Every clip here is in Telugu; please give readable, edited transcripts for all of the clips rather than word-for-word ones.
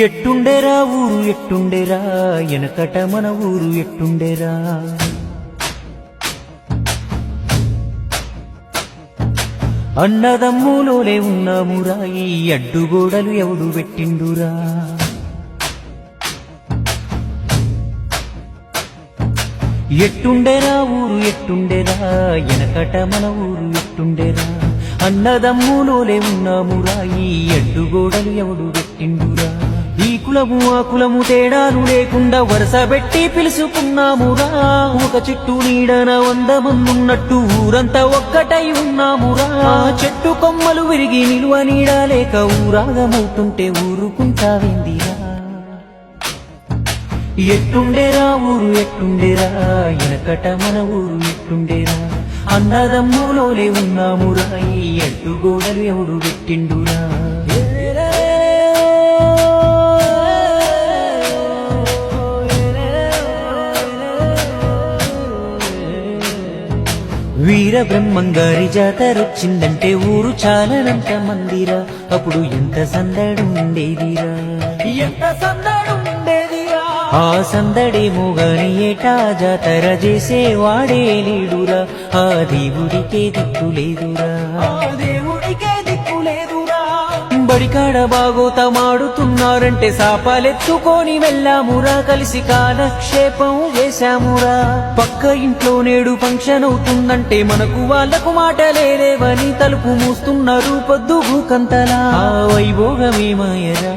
ఎట్టుండేరా ఊరు ఎట్టుండేరా ఎనకట మన ఊరు ఎట్టుండేరా అన్నదమ్ములోలే ఉన్నామురా ఈ అడ్డుగోడలు ఎవడు పెట్టిండురా ఎట్టుండేరా ఊరు ఎట్టుండేరా ఎనకట మన ఊరు ఎట్టుండేరా అన్నదమ్ములోలే ఉన్నామురా ఈ అడ్డుగోడలు ఎవడు పెట్టిండురా ఈ కులము ఆ కులము తేడాలు లేకుండా వరుస పెట్టి పిలుసుకున్నామురా ఒక చెట్టు నీడన 100 మందున్నట్టు ఊరంతా ఒక్కటై ఉన్నామురా చెట్టు కొమ్మలు విరిగి నిలువ నీడ లేక ఊరాగమవుతుంటే ఊరుకుంటావేందిరా ఎట్టుండేరా ఊరు ఎట్టుండేరా ఎనకట మన ఊరు ఎట్టుండేరా అన్నదమ్ములోలే ఉన్నామురా ఈ అడ్డుగోడలు ఎవడు పెట్టిండురా వీర బ్రహ్మంగారి జాతరొచ్చిందంటే ఊరు చాలనంత మందిరా అప్పుడు ఎంత సందడుండేదిరా ఎంత సందడుండేదిరా ఆ సందడేమో గాని ఏటా జాతర చేసేవాడే లేడురా ఆ దేవుడికే దిక్కులేదురా దేవుడికే దిక్కులేదురా బడికాడ బాగోతమాడుతున్నారంటే సాపాలెత్తుకొని వెళ్ళామురా కలిసి కాలక్షేపం వేశామురా పక్క ఇంట్లో నేడు ఫంక్షన్ అవుతుందంటే మనకు వాళ్లకు మాటలేవని తలుపు మూస్తున్నారు పొద్దుగు కంతలా ఆ వైభోగమేమాయరా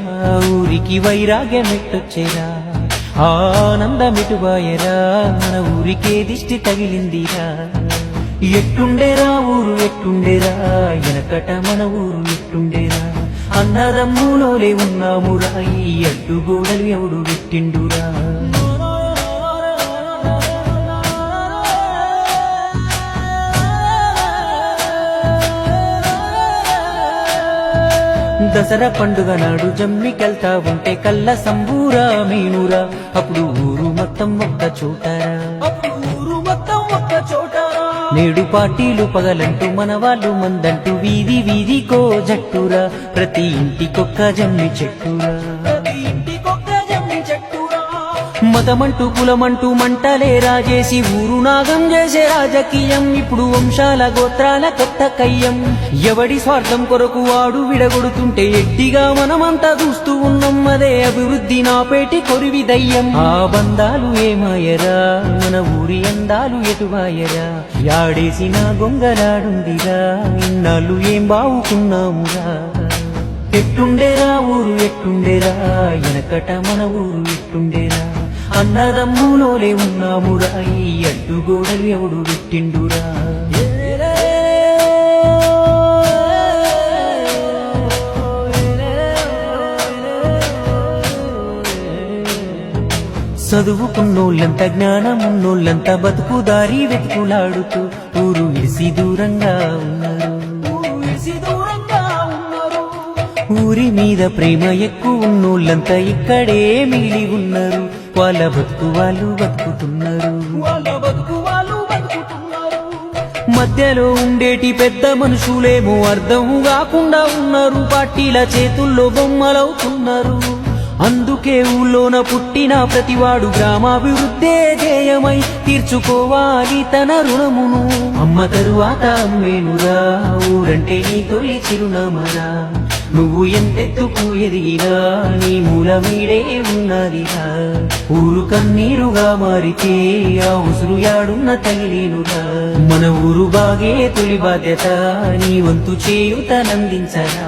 ఊరికి వైరాగ్యమెట్టొచ్చేరా ఆనందమిటుబాయరా మన ఊరికే దిష్టి తగిలిందిరా ఎట్టుండేరా ఊరు ఎట్టుండేరా ఎనకట మన ఊరు ఎట్టుండేరా అన్నదమ్ములోలే ఉన్నామురా ఈ అడ్డుగోడలు ఎవడు పెట్టిండురా దసరా పండుగ నాడు జమ్మికెళ్తా ఉంటే కళ్ళ సంబూరా మీనురా అప్పుడు ఊరు మొత్తం ఒక్క చోటరా నేడు పార్టీలు పగలంటూ మన వాళ్ళు మందంటూ వీధి వీధికో జట్టురా ప్రతి ఇంటికొక్క జమ్మి చెట్టురా మతమంటూ కులమంటూ మంటలే రాజేసి ఊరు నాగం చేసే రాజకీయం ఇప్పుడు వంశాల గోత్రాల కొత్త కయ్యం ఎవడి స్వార్థం కొరకు వాడు విడగొడుతుంటే ఎడ్డిగా మనమంతా చూస్తూ ఉన్నాం అదే అభివృద్ధి నాపేటి కొరివి దయ్యం ఆ బంధాలు ఏమాయరా మన ఊరి అందాలు ఎటువాయరా యాడేసిన గొంగలాడుందిరా ఇన్నాళ్ళు ఏం బావుకున్నామురా ఎట్టుండేరా ఊరు ఎట్టుండేరా ఎనకట మన ఊరు ఎట్టుండేరా అన్నదమ్ములోలే ఉన్నామురా ఈ అడ్డుగోడలు ఎవడు పెట్టిండురా చదువుకున్నోళ్ళంత జ్ఞానమున్నోళ్ళంతా బతుకుదారి వెతుకులాడుతూ ఊరు విడిసి దూరంగా ఉన్నారు ఊరి మీద ప్రేమ ఎక్కువ ఉన్నోళ్ళంతా ఇక్కడే మిగిలి ఉన్నారు వాళ్ళ బతుకు వాళ్ళు బతుకుతున్నారు మధ్యలో ఉండేటి పెద్ద మనుషులేమో అర్థం కాకుండా ఉన్నారు పార్టీల చేతుల్లో బొమ్మలవుతున్నారు అందుకే ఊళ్ళోన పుట్టిన ప్రతివాడు గ్రామాభివృద్ధే ధ్యేయమై తీర్చుకోవాలి తన రుణమును అమ్మ తరువాత అమ్మేనురా ఊరంటే నీ తొలి చిరునామరా నువ్వు ఎంతెత్తుకు ఎదిగినా నీ మూలమీడే ఉన్నదిరా ఊరు కన్నీరుగా మారితే ఆ ఉసురు యాడున్న తగిలేనురా మన ఊరు బాగే తొలి బాధ్యత నీ వంతు చేయుతనందించరా